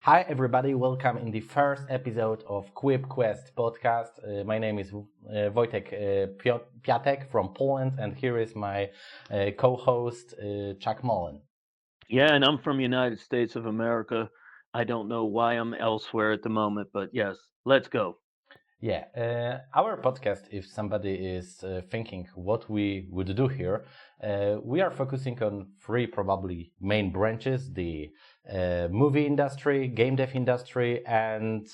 Hi everybody, welcome in the first episode of Quip Quest podcast. My name is Wojtek Piatek from Poland, and here is my co-host Chuck Mullen. Yeah, and I'm from United States of America. I don't know why I'm elsewhere at the moment, but yes, let's go. Yeah, our podcast, if somebody is thinking what we would do here, we are focusing on three probably main branches: the movie industry, game dev industry, and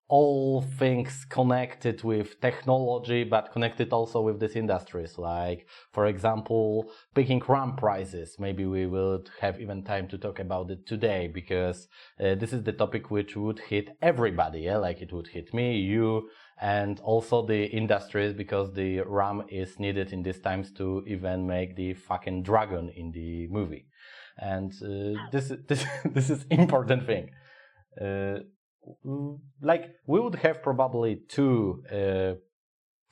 all things connected with technology, but connected also with these industries. Like, for example, picking RAM prices. Maybe we will have even time to talk about it today, because this is the topic which would hit everybody. Yeah, like it would hit me, you, and also the industries, because the RAM is needed in these times to even make the fucking dragon in the movie, and this is important thing. Like we would have probably two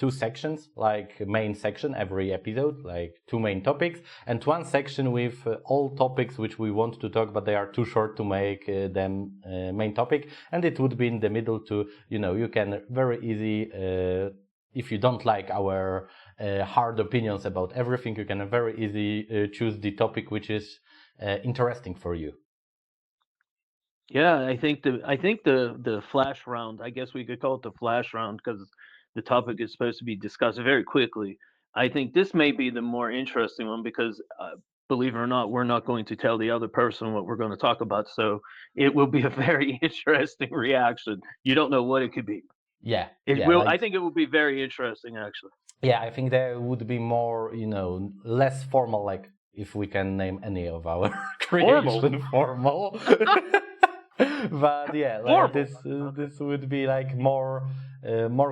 sections, like main section every episode, like two main topics, and one section with all topics which we want to talk, but they are too short to make them main topic, and it would be in the middle to, you can very easy, if you don't like our hard opinions about everything, you can very easy choose the topic which is interesting for you. Yeah, I think the flash round, I guess we could call it the flash round because the topic is supposed to be discussed very quickly. I think this may be the more interesting one because believe it or not, we're not going to tell the other person what we're going to talk about, so it will be a very interesting reaction. You don't know what it could be. Yeah, It yeah, will. I like think it will be very interesting, actually. yeah, I think there would be more, less formal, like if we can name any of our creation formal. But yeah, like Horrible. this would be like more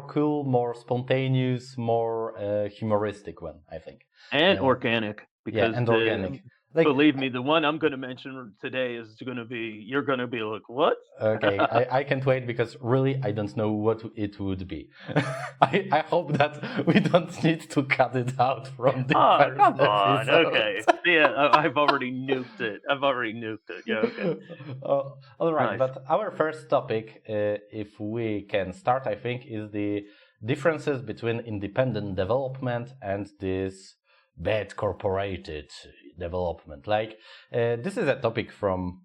cool, more spontaneous, more humoristic one, I think. And organic, Yeah, because and organic. Like, believe me, the one I'm going to mention today is going to be, you're going to be like, what? okay, I can't wait, because really I don't know what it would be. I hope that we don't need to cut it out from the Oh, first come on. episode. Okay. Yeah, I've already nuked it. Yeah, okay. All right, Nice. but our first topic, if we can start, I think, is the differences between independent development and this bad corporated development. Like, this is a topic from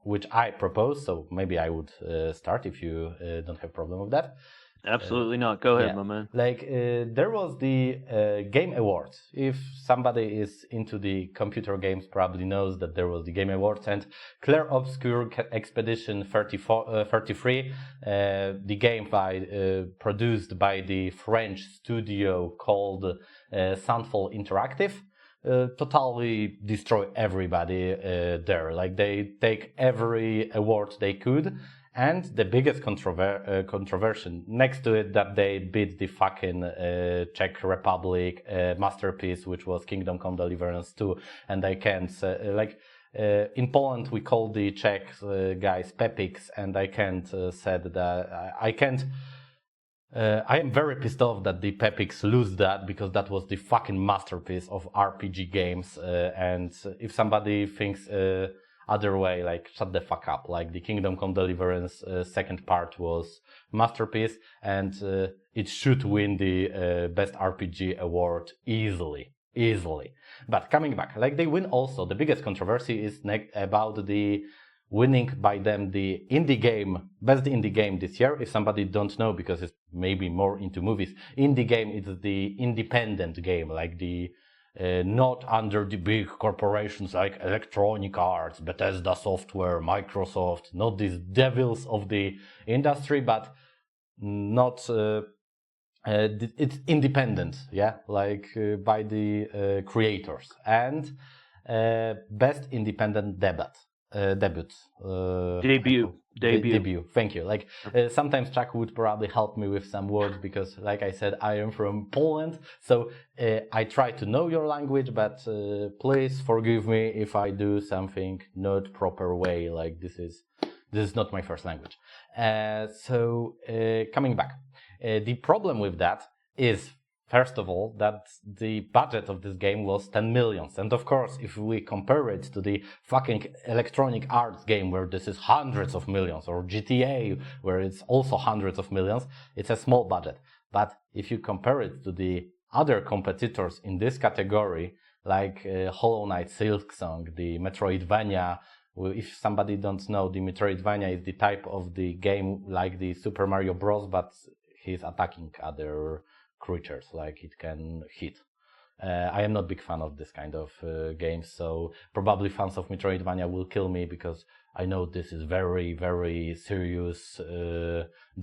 which I propose, so maybe I would start if you don't have problem with that. Absolutely not. Go ahead, Yeah, my man. like there was the Game Awards. If somebody is into the computer games, probably knows that there was the Game Awards, and Clair Obscur Expedition 33, the game produced by the French studio called Soundfall Interactive, totally destroy everybody there. Like they take every award they could. And the biggest controversy next to it, that they beat the fucking Czech Republic masterpiece, which was Kingdom Come Deliverance 2. And I can't in Poland we call the Czech guys Pepiks, and I can't said that I can't. I am very pissed off that the Pepiks lose that, because that was the fucking masterpiece of RPG games. And if somebody thinks other way, like, shut the fuck up. Like, the Kingdom Come Deliverance second part was masterpiece, and it should win the best RPG award easily. But coming back, like, they win also. The biggest controversy is about the winning by them the best indie game this year. If somebody don't know, because it's maybe more into movies, indie game is the independent game, like the not under the big corporations like Electronic Arts, Bethesda Software, Microsoft, not these devils of the industry, but not it's independent, yeah, like by the creators. And best independent debut. Debut. Thank you. Like sometimes Chuck would probably help me with some words, because, like I said, I am from Poland, so I try to know your language, but please forgive me if I do something not proper way. Like this is not my first language. Coming back, the problem with that is, first of all, that the budget of this game was 10 millions. And of course, if we compare it to the fucking Electronic Arts game where this is hundreds of millions, or GTA where it's also hundreds of millions, it's a small budget. But if you compare it to the other competitors in this category, like Hollow Knight Silksong, the Metroidvania. If somebody don't know, the Metroidvania is the type of the game like the Super Mario Bros, but he's attacking other creatures, like it can hit. I am not a big fan of this kind of games, so probably fans of Metroidvania will kill me because I know this is very, very serious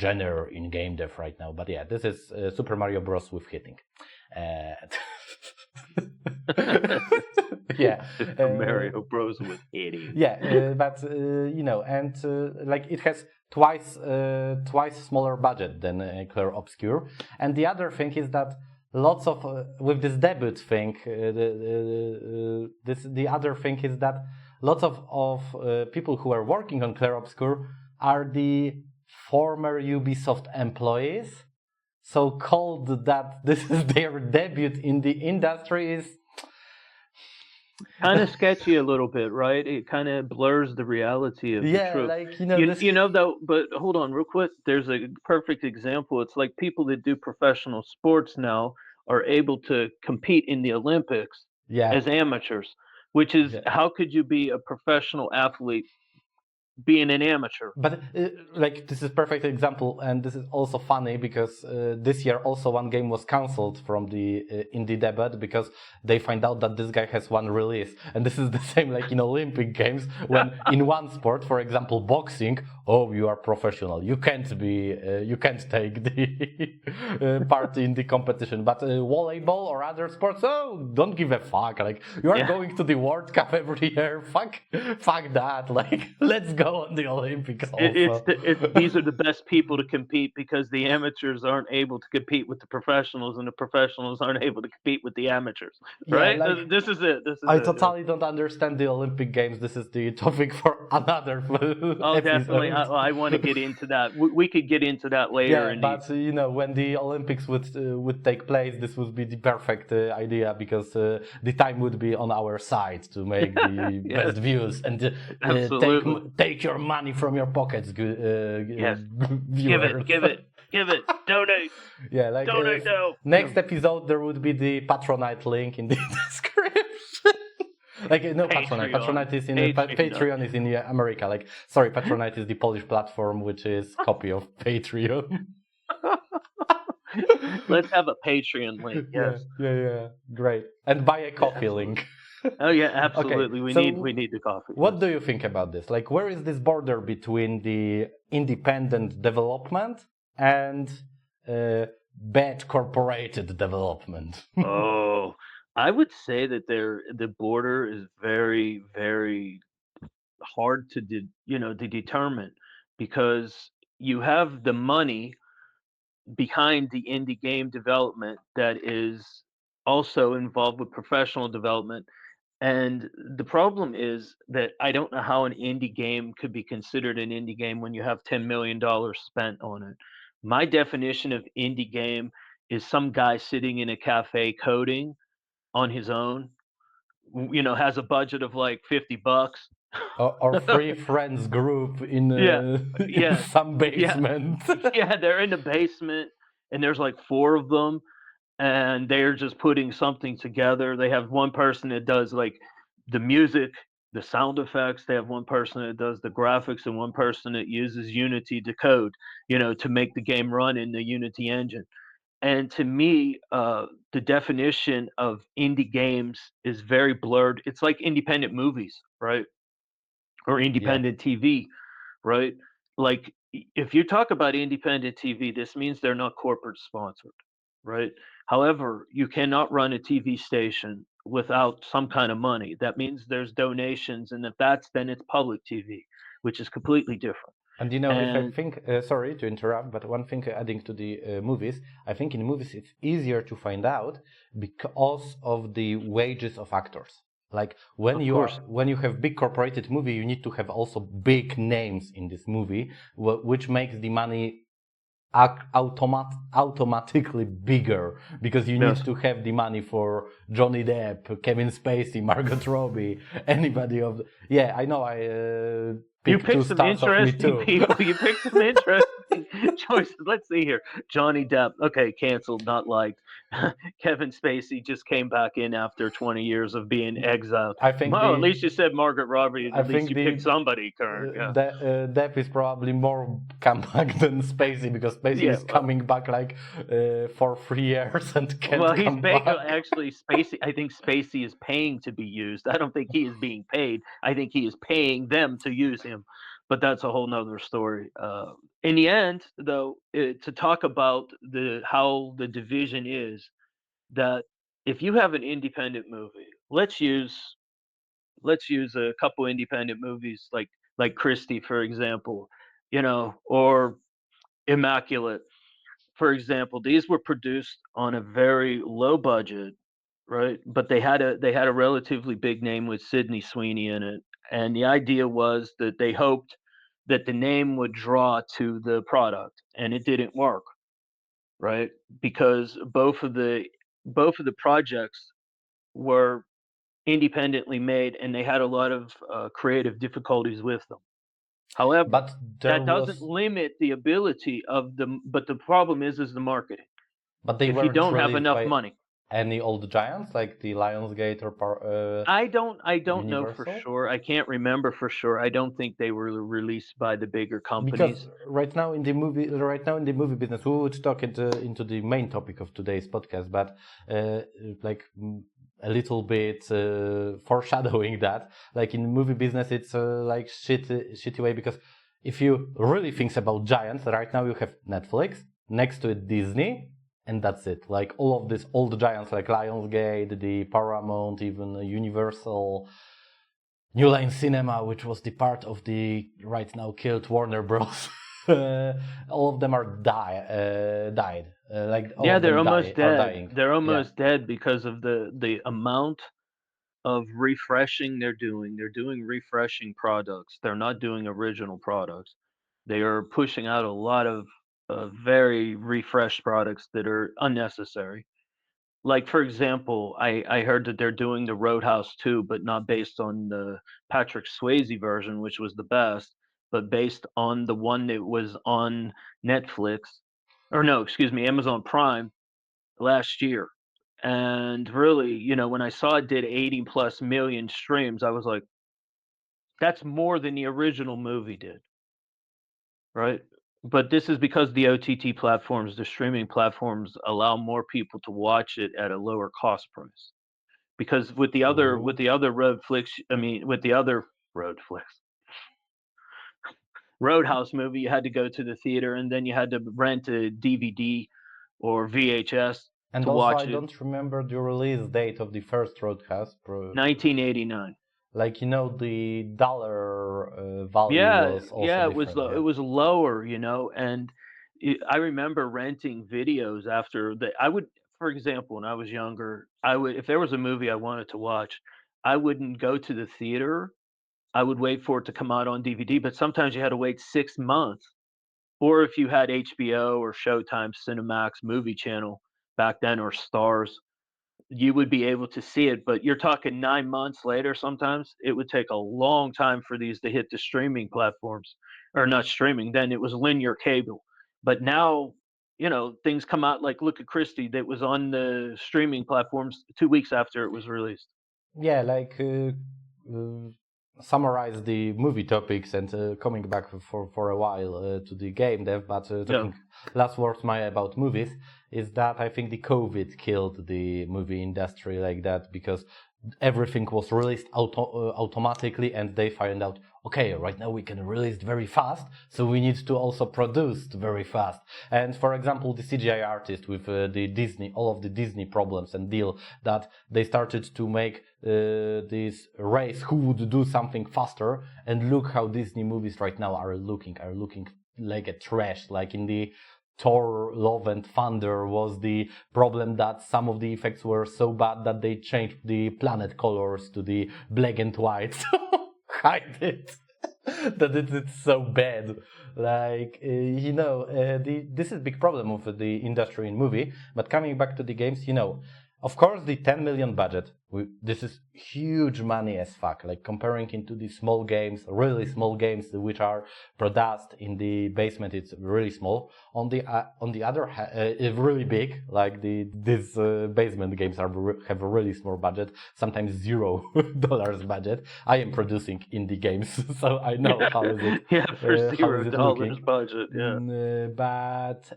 genre in game dev right now. But yeah, this is Super Mario Bros. With hitting. Yeah, Mario Bros. With hitting. Yeah, but and like it has twice smaller budget than Clair Obscur. And the other thing is that lots of with this debut thing, the other thing is that lots of people who are working on Clair Obscur are the former Ubisoft employees. So called that this is their debut in the industry is kind of sketchy a little bit, right? It kind of blurs the reality of the truth. Like though. But hold on, real quick. There's a perfect example. It's like people that do professional sports now are able to compete in the Olympics as amateurs. Which is how could you be a professional athlete being an amateur? But like this is perfect example, and this is also funny because this year also one game was cancelled from the indie debut because they find out that this guy has one release, and this is the same like in Olympic Games when in one sport, for example boxing, oh you are professional, you can't take the part in the competition, but volleyball or other sports, oh don't give a fuck, like you are going to the World Cup every year, fuck that, like let's go on the Olympics also. These are the best people to compete because the amateurs aren't able to compete with the professionals and the professionals aren't able to compete with the amateurs, right? Like, this is it. I totally don't understand the Olympic Games. This is the topic for another episode. Definitely. I want to get into that. We could get into that later. Yeah, but when the Olympics would take place, this would be the perfect idea because the time would be on our side to make the best views and take your money from your pockets. Yes. Give it. Donate. Yeah, like donate now. Next episode there would be the Patronite link in the description. Like no, Patronite is in Patreon is in America. Like sorry, Patronite is the Polish platform, which is copy of Patreon. Let's have a Patreon link. Yes. Yeah. Great. And buy a coffee link. Oh yeah, absolutely. Okay, we need the coffee. What do you think about this? Like, where is this border between the independent development and bad corporated development? Oh, I would say that the border is very, very hard to determine because you have the money behind the indie game development that is also involved with professional development. And the problem is that I don't know how an indie game could be considered an indie game when you have $10 million spent on it. My definition of indie game is some guy sitting in a cafe coding on his own, has a budget of like $50. Or three friends group in some basement. Yeah, they're in the basement and there's like four of them and they're just putting something together. They have one person that does like the music, the sound effects. They have one person that does the graphics and one person that uses Unity to code, to make the game run in the Unity engine. And to me, the definition of indie games is very blurred. It's like independent movies, right? Or independent TV, right? Like if you talk about independent TV, this means they're not corporate sponsored, right? However, you cannot run a TV station without some kind of money. That means there's donations, and if then it's public TV, which is completely different. And if I think, sorry to interrupt, but one thing adding to the movies, I think in movies it's easier to find out because of the wages of actors. Like when you have big corporated movie, you need to have also big names in this movie, which makes the money automatically bigger because you need Yes. to have the money for Johnny Depp, Kevin Spacey, Margot Robbie, anybody of the, yeah, I know You picked two picked some stars of Me interesting Too. people. You picked some interesting choices. Let's see here. Johnny Depp, okay, canceled, not liked. Kevin Spacey just came back in after 20 years of being exiled. I think Well, at the least you said Margaret Robbie. I At least think you picked somebody current. Yeah. Depp is probably more comeback than Spacey because Spacey Yeah. is coming back like for 3 years and can't Well, he's come paying. back. Actually, Spacey. I think Spacey is paying to be used. I don't think he is being paid. I think he is paying them to use him. But that's a whole nother story. In the end, though, to talk about the how the division is that if you have an independent movie, let's use a couple independent movies like Christie, for example, or Immaculate, for example. These were produced on a very low budget, right? But they had a relatively big name with Sydney Sweeney in it, and the idea was that they hoped that the name would draw to the product, and it didn't work, right? Because both of the projects were independently made, and they had a lot of creative difficulties with them. However, But there that doesn't was, limit the ability of the. But the problem is the marketing. but they If you weren't don't have released enough by money, any old giants like the Lionsgate or I don't know for Universal. sure. I can't remember for sure. I don't think they were released by the bigger Because companies. right now in the movie business, we would talk into the main topic of today's podcast, but like a little bit foreshadowing that, like in the movie business, it's like shitty way because if you really think about giants, right now you have Netflix, next to it Disney, and that's it. Like all of these old giants like Lionsgate, the Paramount, even Universal. New Line Cinema, which was the part of the right now killed Warner Bros. All of them are died. Like all Yeah, of they're them almost are dead. dying. They're Yeah. almost dead because of the amount of refreshing they're doing. They're doing refreshing products. They're not doing original products. They are pushing out a lot of very refreshed products that are unnecessary. Like, for example, I heard that they're doing the Roadhouse 2, but not based on the Patrick Swayze version, which was the best, but based on the one that was on Netflix, or no, excuse me, Amazon Prime last year. And really, when I saw it did 80 plus million streams, I was like, that's more than the original movie did, right? But this is because the OTT platforms, the streaming platforms, allow more people to watch it at a lower cost price. Because with the other with Ooh. the other road flicks, I mean, with the other road flicks, Roadhouse movie, you had to go to the theater, and then you had to rent a DVD or VHS And to also, I watch it. don't remember the release date of the first Roadhouse. 1989. Like the dollar value Yeah, was also yeah, it was different. it Yeah. was lower, and I remember renting videos after that. I would, for example, when I was younger, I would if there was a movie I wanted to watch, I wouldn't go to the theater. I would wait for it to come out on DVD, but sometimes you had to wait 6 months. Or if you had HBO or Showtime, Cinemax, Movie Channel back then, or Stars, you would be able to see it. But you're talking 9 months later. Sometimes it would take a long time for these to hit the streaming platforms, or not streaming. Then it was linear cable. But now, things come out like look at Christie that was on the streaming platforms 2 weeks after it was released. Yeah, like uh, summarize the movie topics and coming back for a while to the game dev, but Yeah. talking last words my about movies is that I think the COVID killed the movie industry like that because everything was released automatically and they find out okay right now we can release it very fast so we need to also produce very fast and for example the CGI artist with the Disney all of the Disney problems and deal that they started to make this race who would do something faster and look how Disney movies right now are looking like a trash like in the Thor Love and Thunder was the problem that some of the effects were so bad that they changed the planet colors to the black and white to hide it. that it's so bad. Like this is big problem of the industry in movie. But coming back to the games, of course, the 10 million budget. This is huge money as fuck. Like comparing into the small games, really small games which are produced in the basement, it's really small. On the other hand, it's really big. Like these basement games have a really small budget, sometimes $0 budget. I am producing indie games, so I know how is it. Yeah, for How is it $0 looking? budget. Yeah. But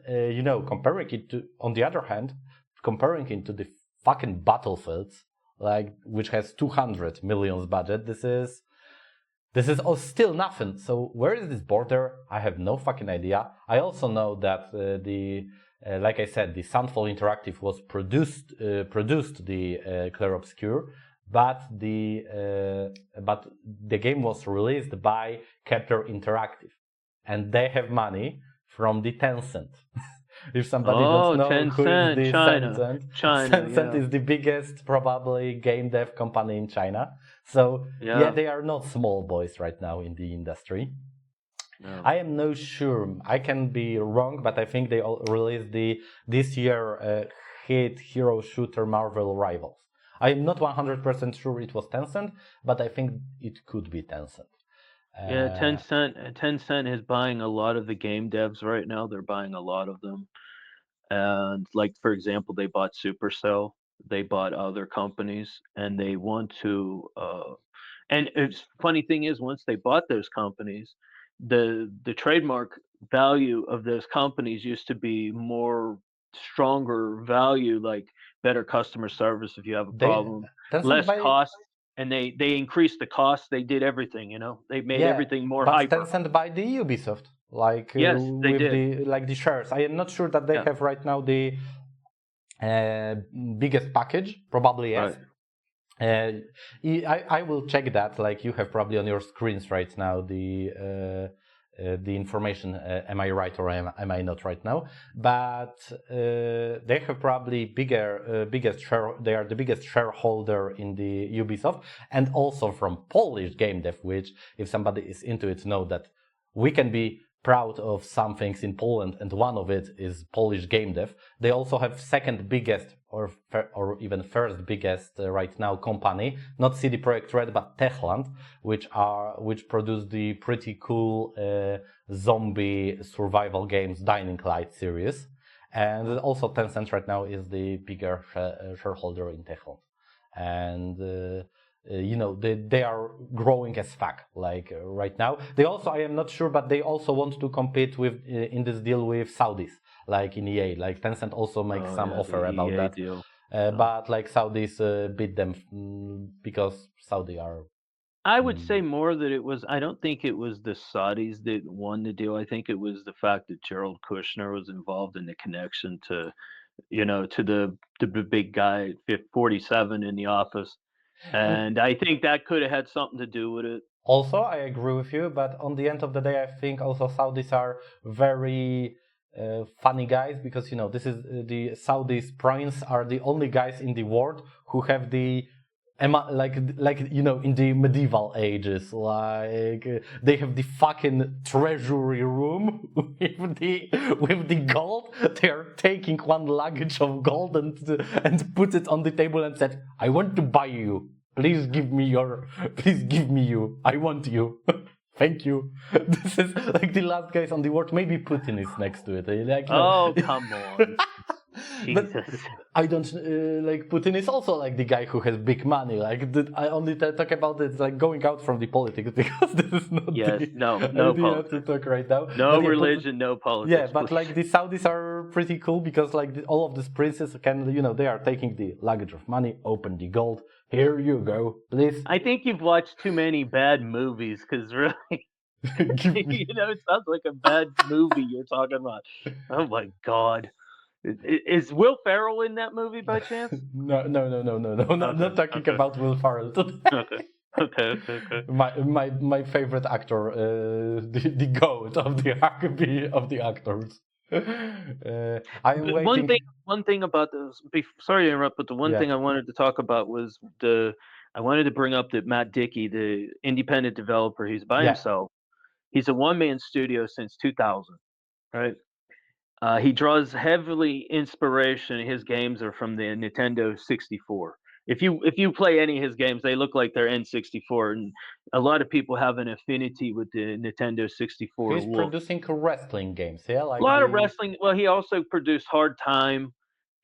comparing it to, on the other hand, comparing it to the fucking Battlefields, like which has 200 millions budget, this is all still nothing. So where is this border? I have no fucking idea. I also know that like I said, the Soundfall Interactive was produced the Clair Obscur, but the game was released by Kepler Interactive, and they have money from the Tencent. If somebody doesn't know who is the China. Tencent Yeah. is the biggest probably game dev company in China. So yeah, they are not small boys right now in the industry. No. I am not sure. I can be wrong, but I think they released this year hit hero shooter Marvel Rivals. I am not 100% sure it was Tencent, but I think it could be Tencent. Yeah, Tencent is buying a lot of the game devs right now. They're buying a lot of them. And like for example, they bought Supercell, they bought other companies, and they want to and it's funny thing is once they bought those companies, the trademark value of those companies used to be more stronger value, like better customer service if you have a They problem, Tencent less by cost, and they increased the cost, they did everything, they made Yeah, everything more but hyper. Tencent by the Ubisoft, like Yes, they with did. the shares. I am not sure that they Yeah, have right now the uh, biggest package. Probably yes. right. I will check that. Like you have probably on your screens right now the information. Am I right or am I not right now? But they have probably biggest share. They are the biggest shareholder in the Ubisoft, and also from Polish game dev. Which, if somebody is into it, know that we can be proud of some things in Poland, and one of it is Polish game dev. They also have second biggest or even first biggest right now company, not CD Projekt Red, but Techland, which produce the pretty cool zombie survival games Dying Light series. And also Tencent right now is the bigger shareholder in Techland. And they are growing as fuck like right now. They also, I am not sure, but they also want to compete with in this deal with Saudis, like in EA. Like Tencent also makes some offer about that, Deal. but like Saudis beat them because Saudi are. I would say more that it was I don't think it was the Saudis that won the deal. I think it was the fact that Gerald Kushner was involved in the connection to, to the big guy, 47 in the office. And I think that could have had something to do with it. Also, I agree with you, but on the end of the day, I think also Saudis are very funny guys because this is the Saudis prince are the only guys in the world who have the like in the medieval ages, like they have the fucking treasury room with the gold. They are taking one luggage of gold and put it on the table and said, "I want to buy you. Please give me you. I want you." Thank you. This is like the last guys on the world. Maybe Putin is next to it. Like, Oh, come on. But Jesus. I don't like Putin is also like the guy who has big money. Like I only talk about it like going out from the politics because this is not Yes, the no idea politics. to talk right now. No But religion, no politics. yeah, but Please. like the Saudis are pretty cool because like all of these princes can they are taking the luggage of money, open the gold. Here you go, please. I think you've watched too many bad movies because really, Give me. it sounds like a bad movie you're talking about. Oh my God. Is Will Ferrell in that movie by chance? No, Okay, not talking okay, about Will Ferrell today. okay, okay. My favorite actor, the goat of the actors. I'm waiting. One thing about those. Sorry to interrupt, but the one Yeah, thing I wanted to talk about was I wanted to bring up that Matt Dickey, the independent developer, he's by yeah, himself. He's a one-man studio since 2000, right? He draws heavily inspiration. His games are from the Nintendo 64. If you play any of his games, they look like they're N64, and a lot of people have an affinity with the Nintendo 64 He's look. producing wrestling games, yeah, A like lot of the wrestling. Well, he also produced Hard Time,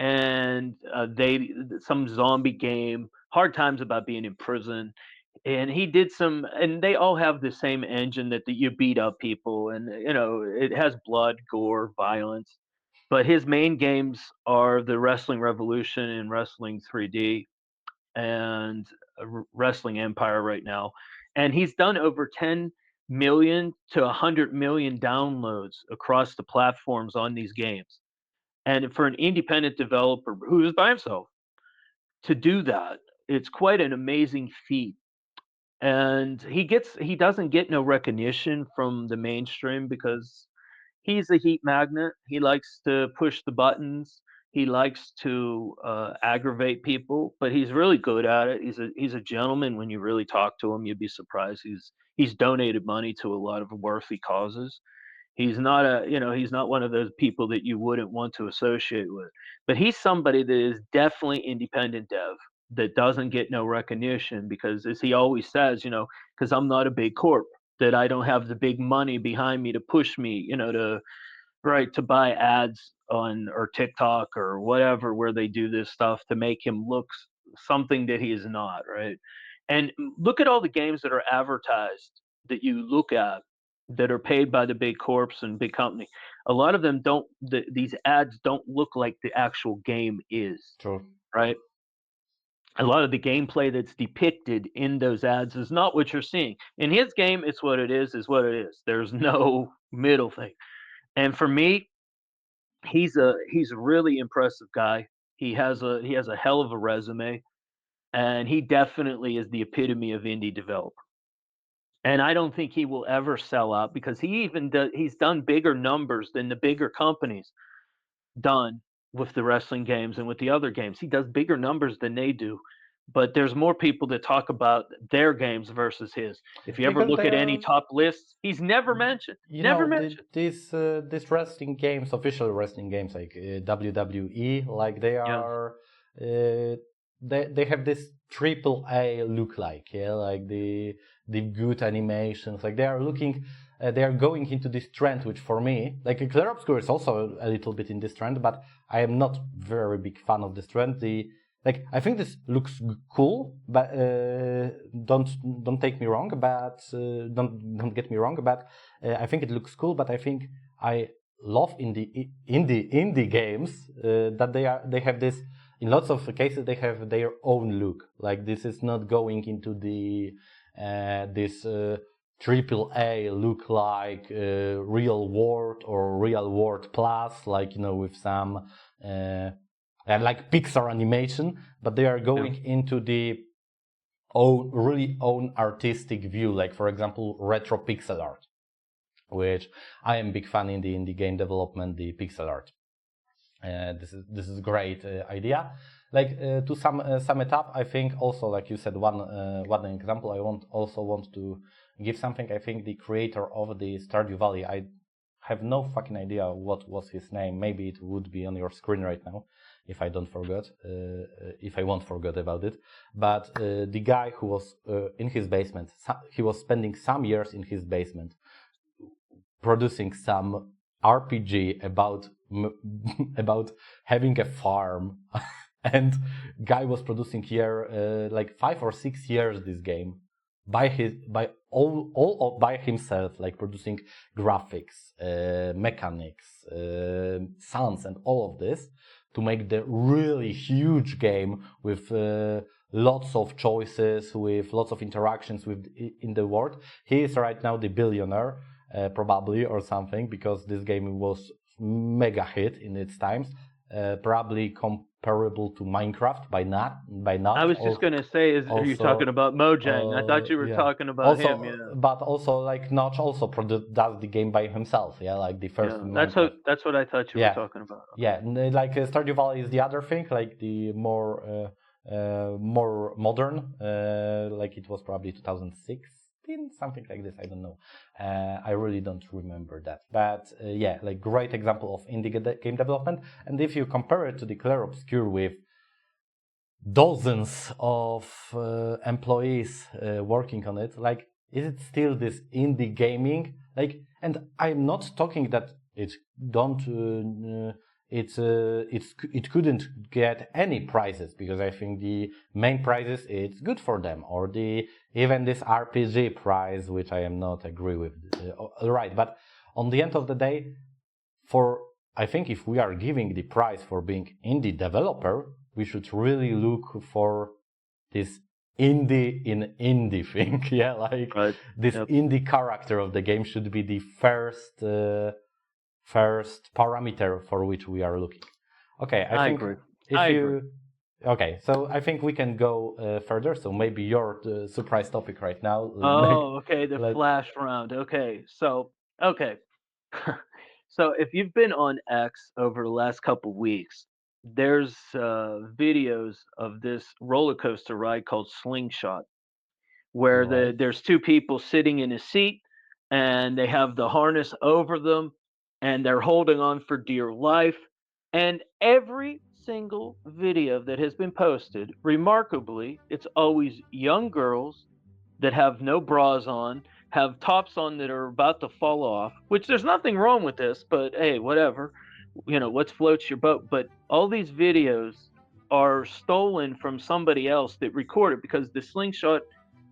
and they some zombie game. Hard Time's about being in prison, and he did some. And they all have the same engine that you beat up people, and it has blood, gore, violence. But his main games are the Wrestling Revolution and Wrestling 3D and Wrestling Empire right now, and he's done over 10 million to 100 million downloads across the platforms on these games. And for an independent developer who is by himself to do that, it's quite an amazing feat. And he doesn't get no recognition from the mainstream because he's a heat magnet. He likes to push the buttons. He likes to aggravate people, but he's really good at it. He's a gentleman. When you really talk to him, you'd be surprised. He's donated money to a lot of worthy causes. He's not one of those people that you wouldn't want to associate with. But he's somebody that is definitely independent dev that doesn't get no recognition because, as he always says, because I'm not a big corp, that I don't have the big money behind me to push me, to buy ads on or TikTok or whatever where they do this stuff to make him look something that he is not, right? And look at all the games that are advertised that you look at that are paid by the big corps and big company. A lot of them don't. These ads don't look like the actual game is, true. right? A lot of the gameplay that's depicted in those ads is not what you're seeing. In his game, it's what it is what it is. There's no middle thing. And for me, he's a really impressive guy. He has a hell of a resume, and he definitely is the epitome of indie developer. And I don't think he will ever sell out because he's done bigger numbers than the bigger companies done with the wrestling games and with the other games. He does bigger numbers than they do. But there's more people that talk about their games versus his. If you ever Because look they at any are, top lists, he's never mentioned. Never mentioned. these wrestling games, official wrestling games like WWE, like they Yeah. are, they have this triple A look like, yeah, like the good animations, like they are going into this trend, which for me, like Clear Obscure is also a little bit in this trend, but I am not very big fan of this trend. Like I think this looks cool, but don't take me wrong. But don't get me wrong. But I think it looks cool. But I think I love indie games that they have this. In lots of cases, they have their own look. Like this is not going into this triple A look like Real World or Real World Plus, like with some. Like Pixar animation, but they are going into the really own artistic view, like for example retro pixel art, which I am big fan in the game development, the pixel art. This is great idea. Like to sum it up, I think also like you said one example. I want to give something. I think the creator of the Stardew Valley, I have no fucking idea what was his name. Maybe it would be on your screen right now if I don't forget, if I won't forget about it. But the guy who was in his basement, he was spending some years in his basement producing some RPG about about having a farm, and guy was producing here like 5 or 6 years this game by all by himself, like producing graphics, mechanics, sounds, and all of this to make the really huge game with lots of choices, with lots of interactions in the world. He is right now the billionaire, probably, or something, because this game was mega hit in its times, probably comparable to Minecraft by not. I was just gonna say, are you talking about Mojang? I thought you were yeah. talking about Also, him. Yeah, but also like Notch also does the game by himself. Yeah, like the first yeah. Minecraft. That's what I thought you were talking about. Yeah, like Stardew Valley is the other thing, like the more modern, like it was probably 2006 15, something like this. I don't know. I really don't remember that. But yeah, like great example of indie game development. And if you compare it to the Clair Obscur with dozens of employees working on it, like, is it still this indie gaming? Like, and I'm not talking that it couldn't get any prizes, because I think the main prizes, it's good for them, or even this RPG prize, which I am not agree with. Right, but on the end of the day, I think if we are giving the prize for being indie developer, we should really look for this indie in indie thing. Yeah, like Right. this indie character of the game should be the first parameter for which we are looking. Okay, I think agree. Okay, so I think we can go further. So maybe your surprise topic right now. Okay, the flash round. Okay, so so if you've been on X over the last couple weeks, there's videos of this roller coaster ride called Slingshot, where Right. there's two people sitting in a seat, and they have the harness over them, and they're holding on for dear life. And every single video that has been posted, remarkably, it's always young girls that have no bras on, have tops on that are about to fall off, which there's nothing wrong with this, but hey, whatever. What floats your boat. But all these videos are stolen from somebody else that recorded, because the Slingshot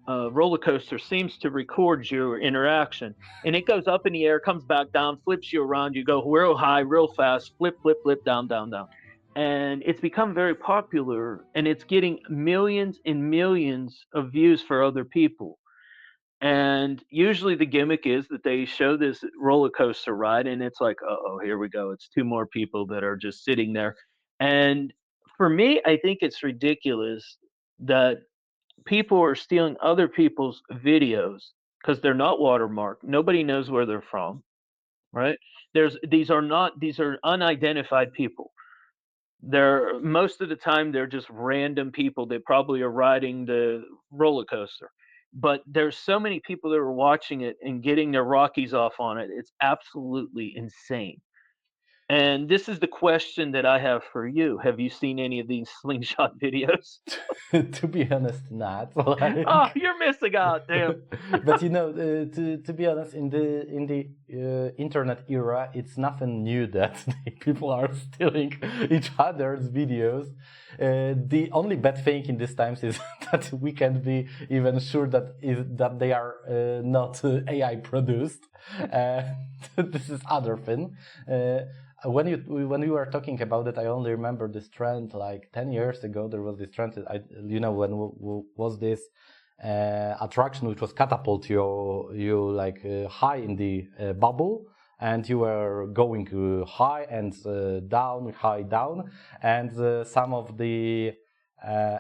roller coaster seems to record your interaction, and it goes up in the air, comes back down, flips you around, you go real high, real fast, flip, flip, flip, down, down, down. And it's become very popular, and it's getting millions and millions of views for other people. And usually the gimmick is that they show this roller coaster ride, and it's like, oh, here we go. It's two more people that are just sitting there. And for me, I think it's ridiculous that people are stealing other people's videos because they're not watermarked. Nobody knows where they're from, right? These are unidentified people. They're most of the time they're just random people that probably are riding the roller coaster. But there's so many people that are watching it and getting their Rockies off on it. It's absolutely insane. And this is the question that I have for you. Have you seen any of these slingshot videos? To be honest, not. Oh, you're missing out, damn. But to be honest, in the internet era, it's nothing new that people are stealing each other's videos. The only bad thing in these times is that we can't be even sure that they are not AI produced. This is other thing. When you were talking about it, I only remember this trend. Like 10 years ago, there was this trend. When was this attraction which was catapult you like high in the bubble, and you were going high and down, high down, and some of the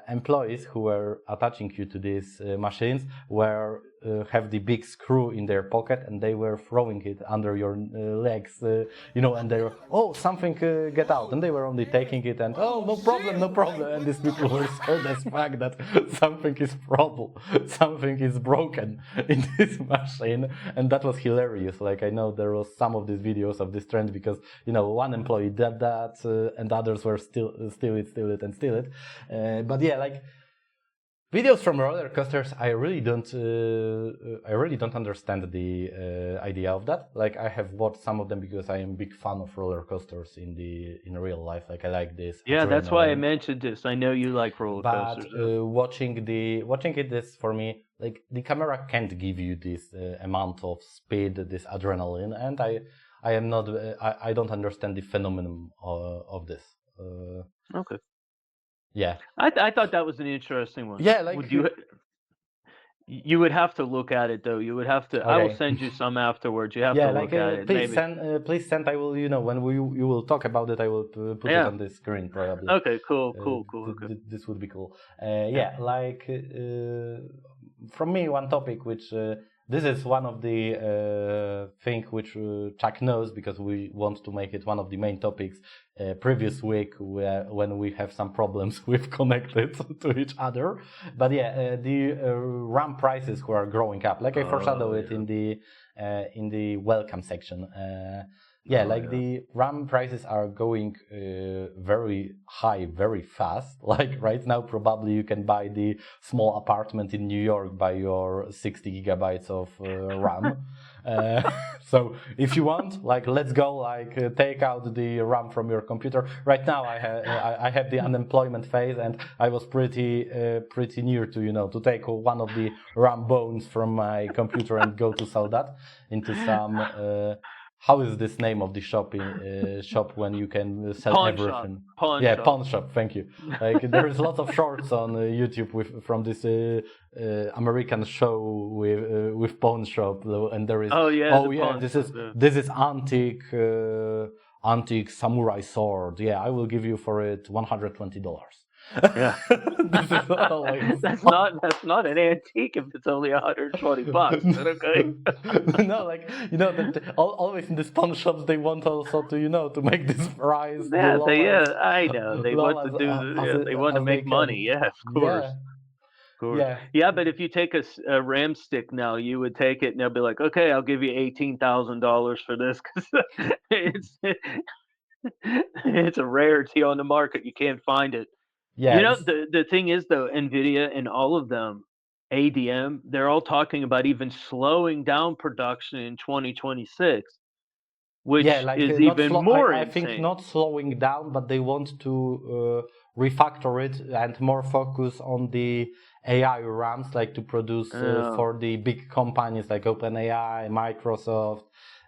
employees who were attaching you to these machines were have the big screw in their pocket, and they were throwing it under your legs, and they were, oh, something get out, and they were only taking it, and oh, no problem, and these people were scared as fuck that something is broken in this machine, and that was hilarious. Like, I know there was some of these videos of this trend because one employee did that, and others were steal it. But yeah, like, videos from roller coasters, I really don't understand the idea of that. Like, I have watched some of them because I am a big fan of roller coasters in real life. Like, I like this. Yeah, that's why I mentioned this. I know you like roller coasters. But watching it, this for me, like, the camera can't give you this amount of speed, this adrenaline, and I don't understand the phenomenon of this. Okay. Yeah. I thought that was an interesting one. Yeah, like, would you would have to look at it though. You would have to. Okay. I will send you some afterwards. You have to look at it. Please send. I will. When you will talk about it, I will put it on the screen probably. Okay. Cool. This would be cool. Like, from me, one topic which this is one of the thing which Chuck knows, because we want to make it one of the main topics previous week when we have some problems with connected to each other. But yeah, the RAM prices who are growing up, like I foreshadowed it in the welcome section. The RAM prices are going very high, very fast. Like right now, probably you can buy the small apartment in New York by your 60 gigabytes of RAM. So if you want, like, let's go, like, take out the RAM from your computer. Right now, I have the unemployment phase, and I was pretty near to to take one of the RAM bones from my computer and go to sell that into some. How is this name of the shop when you can sell Pawn everything? Shop. Pawn shop. Thank you. Like there is lots of shorts on YouTube from this American show with pawn shop, and there is this is antique samurai sword. Yeah, I will give you for it $120. Yeah, that's not an antique if it's only $120. Okay. No, like always in these pawn shops they want also to make this price. Yeah, I know they want to do. They want to make money. Yeah, of course. Yeah. Of course. Yeah, but if you take a RAM stick now, you would take it and they'll be like, okay, I'll give you $18,000 for this because it's a rarity on the market. You can't find it. Yeah. The thing is though, Nvidia and all of them, ADM, they're all talking about even slowing down production in 2026, which is even more I insane. think not slowing down, but they want to refactor it and more focus on the AI RAMs, like to produce for the big companies like OpenAI, Microsoft,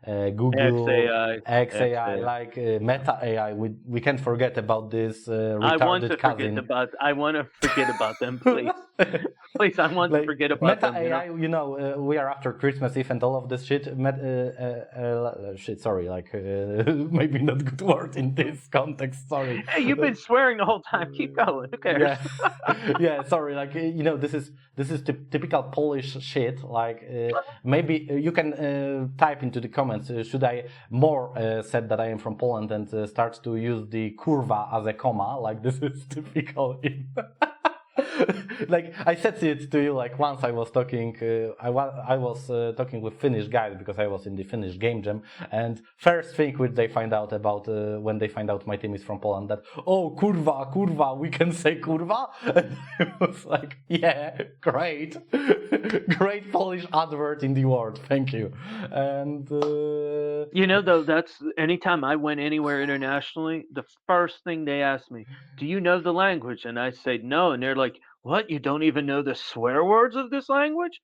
Google, XAI, like Meta AI. We can't forget about this retarded cousin. I want to forget about them, please. Please, I want to forget about Meta them. AI, we are after Christmas Eve and all of this shit. Sorry, like maybe not good word in this context. Sorry. Hey, you've been swearing the whole time. Keep going. Who cares? Yeah. Sorry. Like this is typical Polish shit. Like maybe you can type into the comments. Should I more said that I am from Poland and start to use the kurwa as a comma? Like this is typical. Like I said it to you, like once I was talking, I was talking with Finnish guys because I was in the Finnish game jam, and first thing which they find out about when they find out my team is from Poland, that kurwa, we can say kurwa, and I was like, yeah, great Polish advert in the world, thank you. And though, that's anytime I went anywhere internationally, the first thing they asked me, do you know the language? And I say no, and they're like, what, you don't even know the swear words of this language?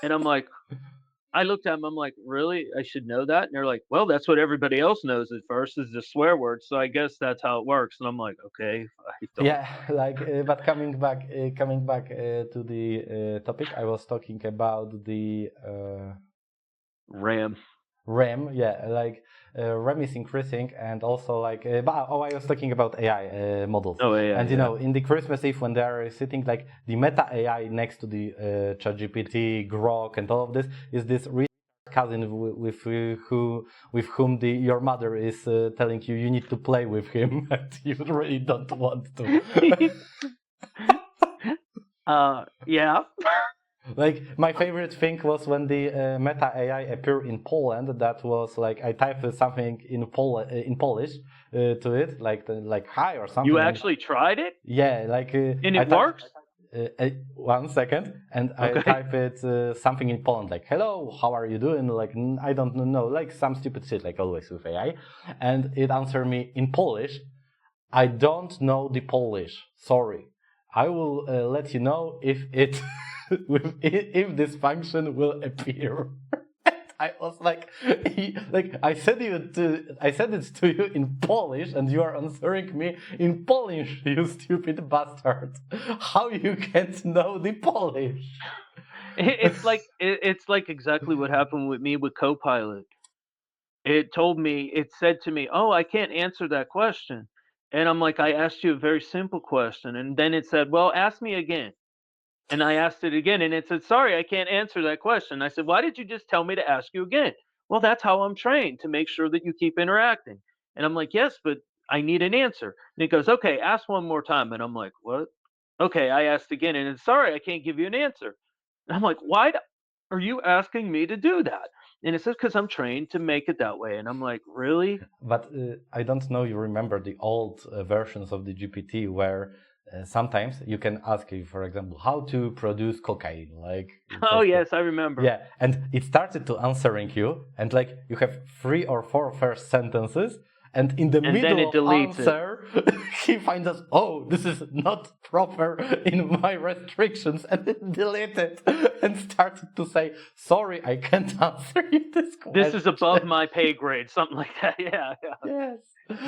And I'm like, I looked at them, I'm like, really? I should know that? And they're like, well, that's what everybody else knows at first is the swear word, so I guess that's how it works. And I'm like, okay. But coming back to the topic, I was talking about the RAM, RAM is increasing, and also I was talking about AI models. And in the Christmas Eve when they are sitting, like the Meta AI next to the ChatGPT, Grok, and all of this is this cousin with whom your mother is telling you need to play with him, and you really don't want to. Yeah. Like my favorite thing was when the Meta AI appeared in Poland. That was like I typed something in Polish to it, like hi or something. You actually tried it? Yeah, like and it works. 1 second, and I type it something in Poland, like hello, how are you doing? Like I don't know, like some stupid shit, like always with AI, and it answered me in Polish. I don't know the Polish. Sorry, I will let you know if it. If this function will appear. I was like I said it to you in Polish, and you are answering me in Polish, you stupid bastard. How you can't know the Polish? It's like exactly what happened with me with Copilot. It said to me, oh, I can't answer that question. And I'm like, I asked you a very simple question. And then it said, well, ask me again. And I asked it again, and it said, "Sorry, I can't answer that question." I said, "Why did you just tell me to ask you again?" "Well, that's how I'm trained, to make sure that you keep interacting." And I'm like, "Yes, but I need an answer." And he goes, "Okay, ask one more time." And I'm like, "What?" "Okay," I asked again, and it's, "Sorry, I can't give you an answer." And I'm like, "Why are you asking me to do that?" And it says, "Because I'm trained to make it that way." And I'm like, "Really?" But I don't know you remember the old versions of the GPT where sometimes you can ask you, for example, how to produce cocaine. Like it Oh, says, yes, I remember. yeah, and it started to answering you, and like you have 3 or 4 first sentences, and in the And then middle it of deletes it. answer, he finds us. Oh, this is not proper in my restrictions, and it deleted and started to say, "Sorry, I can't answer you this This is above question." my pay grade, something like that. Yeah, yeah. Yes,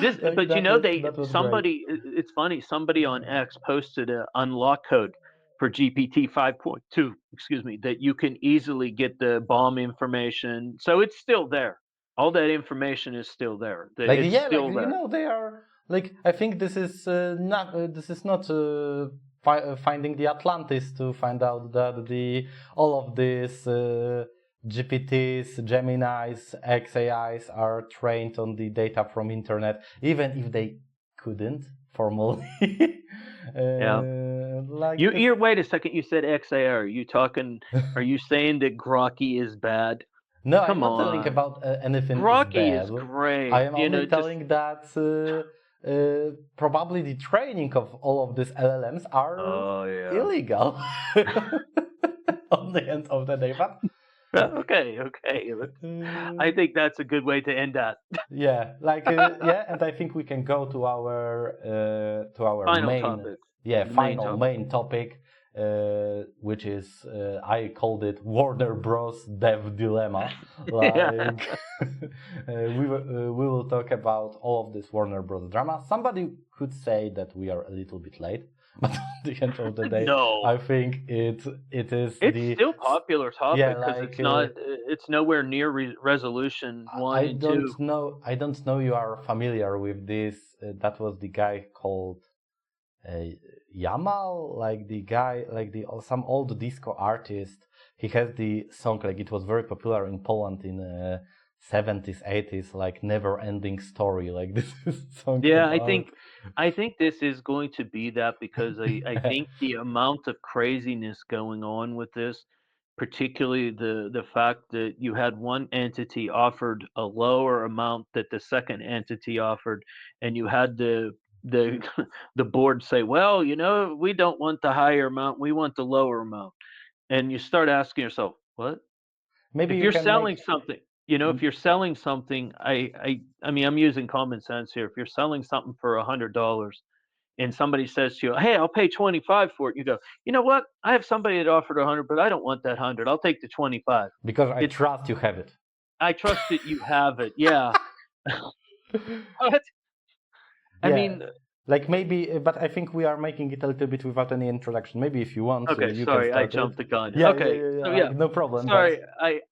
This, like but you know, that was great. it's funny. Somebody on X posted a unlock code for GPT 5.2. Excuse me, that you can easily get the bomb information. So it's still there. All that information is still there. Like It's yeah, like still there. they are like I think this is not finding the Atlantis to find out that the all of these GPTs, Geminis, XAIs are trained on the data from internet, even if they couldn't formally. Yeah. Like this. You're. Wait a second. You said XAR. Are you talking? Are you saying that Grokky is bad? No, I'm Come not telling on. about anything is Grokky bad. is I great. am You only know, just telling that probably the training of all of these LLMs are oh yeah. illegal on the end of the day. But Okay, okay. I think that's a good way to end that. yeah, like yeah, and I think we can go to our Final main topic. The main final topic. main topic, which is I called it Warner Bros. Dev Dilemma. Yeah. Like we will talk about all of this Warner Bros. Drama. Somebody could say that we are a little bit late, but at the end of the day, No. I think it is It's the still popular yeah topic because like. it's not it's nowhere near resolution 1 and 2. I don't know you are familiar with this. That was the guy called uh, Yamal, like the guy, like the some old disco artist. He has the song like it was very popular in Poland in 70s, 80s, like Never Ending Story. Like this is song Yeah, about. I think this is going to be that because I think the amount of craziness going on with this, particularly the fact that you had one entity offered a lower amount that the second entity offered, and you had the the board say, "Well, you know, we don't want the higher amount, we want the lower amount." And you start asking yourself, "What?" Maybe If you you're can make. selling something, you know, if you're selling something, I mean, I'm using common sense here. If you're selling something for $100 and somebody says to you, "Hey, I'll pay 25 for it," you go, "You know what? I have somebody that offered 100, but I don't want that 100. I'll take the 25." Because I It's trust you have it. I trust that you have it. Yeah. What? I Yeah, mean, like maybe, but I think we are making it a little bit without any introduction. Maybe if you want, okay, you can sorry, I start it. jumped the gun. Yeah, yeah, Okay, yeah, yeah. so Like yeah, no problem. But sorry,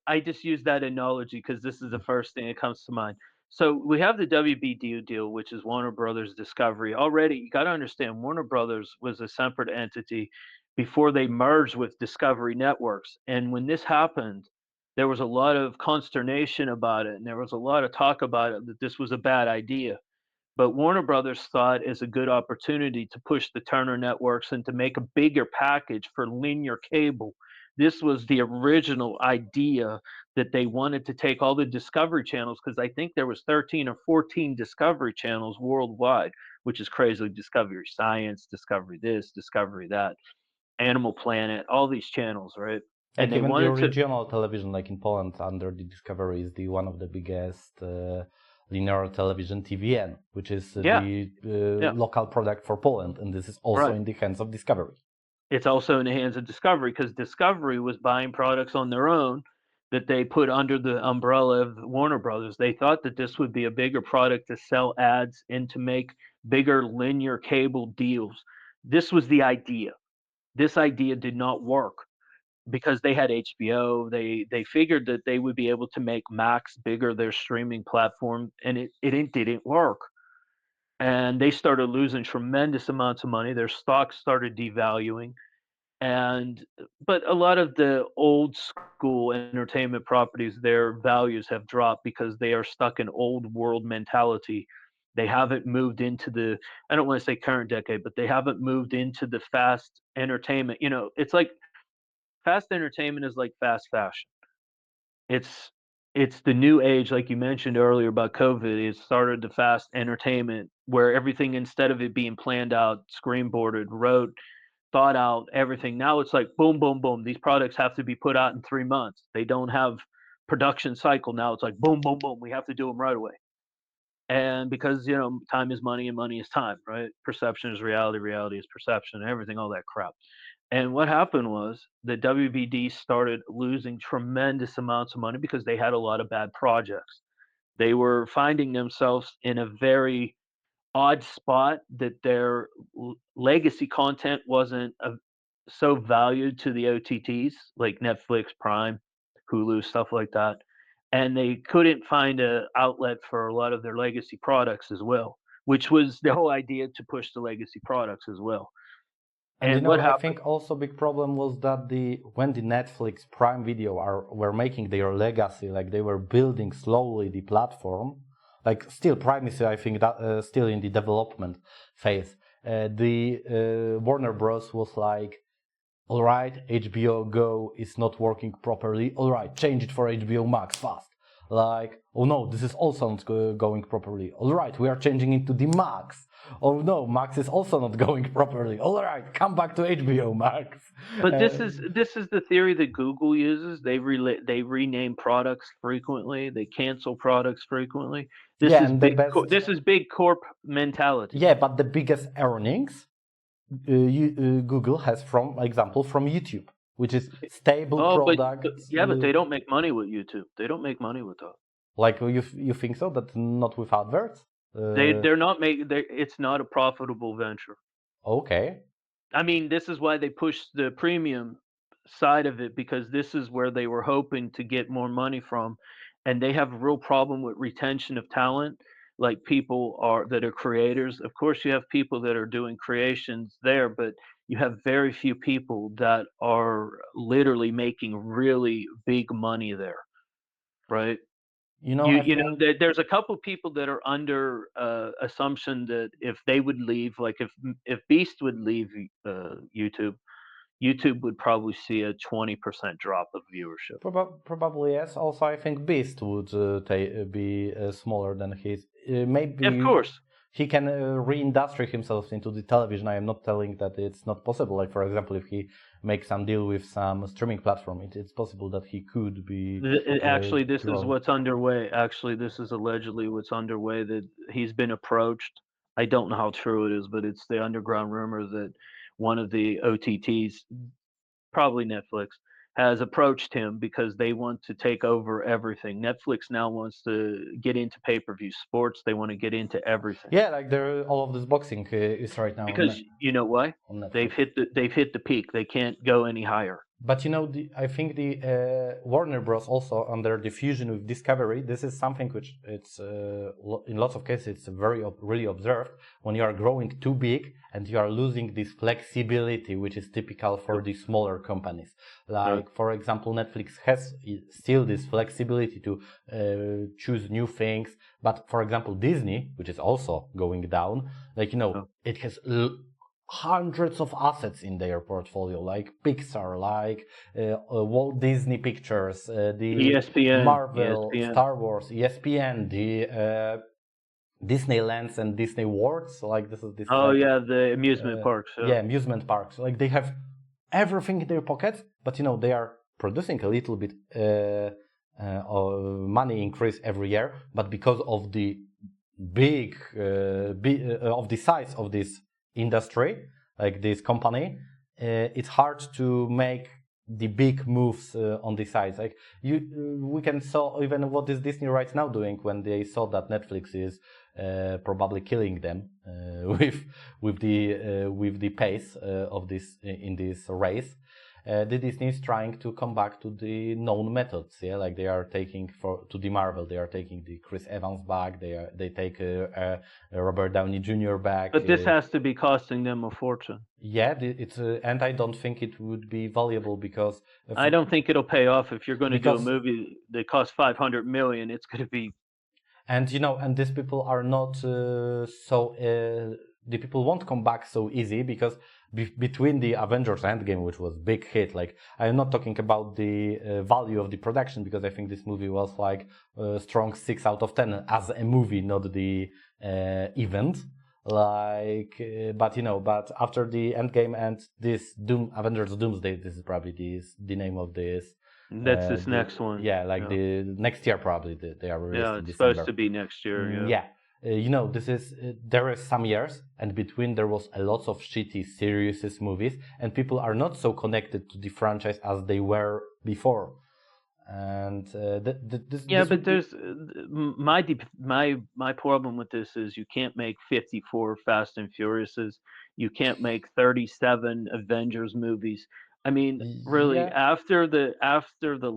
I just used that analogy because this is the first thing that comes to mind. So we have the WB deal, which is Warner Brothers Discovery. Already, you got to understand, Warner Brothers was a separate entity before they merged with Discovery Networks. And when this happened, there was a lot of consternation about it, and there was a lot of talk about it that this was a bad idea. But Warner Brothers saw it as a good opportunity to push the Turner networks and to make a bigger package for linear cable. This was the original idea that they wanted to take all the Discovery channels because I think there was 13 or 14 Discovery channels worldwide, which is crazy. Discovery Science, Discovery this, Discovery that, Animal Planet, all these channels, right? And like they even the wanted to, regional television, like in Poland, under the Discovery, is the one of the biggest linear television TVN, which is yeah, the yeah, local product for Poland, and this is also right. in the hands of Discovery. It's also in the hands of Discovery because Discovery was buying products on their own that they put under the umbrella of Warner Brothers. They thought that this would be a bigger product to sell ads and to make bigger linear cable deals. This was the idea. This idea did not work because they had HBO. They figured that they would be able to make Max bigger, their streaming platform, and it didn't work. And they started losing tremendous amounts of money. Their stocks started devaluing, But a lot of the old school entertainment properties, their values have dropped because they are stuck in old world mentality. They haven't moved into the, I don't want to say current decade, but they haven't moved into the fast entertainment. It's like fast entertainment is like fast fashion. It's it's the new age, like you mentioned earlier about COVID. It started the fast entertainment where everything, instead of it being planned out, screenboarded, wrote, thought out, everything. Now it's like boom, boom, boom. These products have to be put out in 3 months. They don't have production cycle. Now it's like boom, boom, boom. We have to do them right away. And because time is money and money is time, right? Perception is reality, reality is perception, everything, all that crap. And what happened was the WBD started losing tremendous amounts of money because they had a lot of bad projects. They were finding themselves in a very odd spot that their legacy content wasn't so valued to the OTTs like Netflix, Prime, Hulu, stuff like that, and they couldn't find a outlet for a lot of their legacy products as well, which was the whole idea, to push the legacy products as well. And And what I happened? think also big problem was that when the Netflix Prime Video were making their legacy, like they were building slowly the platform, like still Prime is I think that still in the development phase. The Warner Bros was like, all right, HBO Go is not working properly. All right, change it for HBO Max fast. Like, oh no, this is also not going properly. All right, we are changing it to the Max. Oh no, Max is also not going properly. All right, come back to HBO Max. But this is the theory that Google uses. They rename products frequently. They cancel products frequently. Yeah, and the best. This is big corp mentality. Yeah, but the biggest earnings Google has, from example, from YouTube, which is stable Oh, products. but they don't make money with YouTube. They don't make money with that. Like you think so? That not with adverts? They're not making. It's not a profitable venture. Okay. I mean, this is why they push the premium side of it, because this is where they were hoping to get more money from, and they have a real problem with retention of talent. Like people are that are creators. Of course, you have people that are doing creations there, but you have very few people that are literally making really big money there, right? I think. There's a couple people that are under assumption that if they would leave, like if Beast would leave YouTube, YouTube would probably see a 20% drop of viewership. Probably yes. Also, I think Beast would be smaller than his. Of Maybe course, he can re-industry himself into the television. I am not telling that it's not possible. Like for example, if he makes some deal with some streaming platform, it's possible that he could be actually, this is grow. what's underway. Actually, this is allegedly what's underway, that he's been approached. I don't know how true it is, but it's the underground rumor that one of the OTTs, probably Netflix, has approached him because they want to take over everything. Netflix now wants to get into pay-per-view sports. They want to get into everything Yeah, like all of this boxing is right now because you know why? on Netflix. They've hit the peak. They can't go any higher. But I think the Warner Bros. Also under the fusion with Discovery, this is something which it's in lots of cases it's really observed when you are growing too big and you are losing this flexibility, which is typical for the smaller companies. Like for example, Netflix has still this flexibility to choose new things, but for example, Disney, which is also going down, like it has hundreds of assets in their portfolio, like Pixar, like Walt Disney Pictures, the ESPN, Marvel, ESPN. Star Wars, ESPN, the Disneylands and Disney Worlds. Like this is this. Oh yeah, the amusement parks. Yeah, amusement parks. Like they have everything in their pockets, but they are producing a little bit money increase every year, but because of the of the size of this industry, like this company, it's hard to make the big moves on the sides. Like we can saw even what is Disney right now doing when they saw that Netflix is probably killing them with the pace of this in this race. the Disney is trying to come back to the known methods. Yeah, like they are taking to the Marvel, they are taking the Chris Evans back. They take Robert Downey Jr. back. But this has to be costing them a fortune. Yeah, it's and I don't think it would be valuable because I don't think it'll pay off if you're going to do a because- movie that costs $500 million. It's going to be. And and these people are not the people won't come back so easy because between the Avengers Endgame, which was big hit, like I'm not talking about the value of the production because I think this movie was like a strong 6 out of 10 as a movie, not the event. Like, but after the Endgame and this Avengers Doomsday, this is probably the name of this. That's this next one. Yeah, like the next year probably they are released. Yeah, in it's December. supposed to be next year. Yeah. This is there is some years, and between there was a lot of shitty series movies, and people are not so connected to the franchise as they were before. And but there's my problem with this is you can't make 54 Fast and Furiouses, you can't make 37 Avengers movies. I mean, really, after the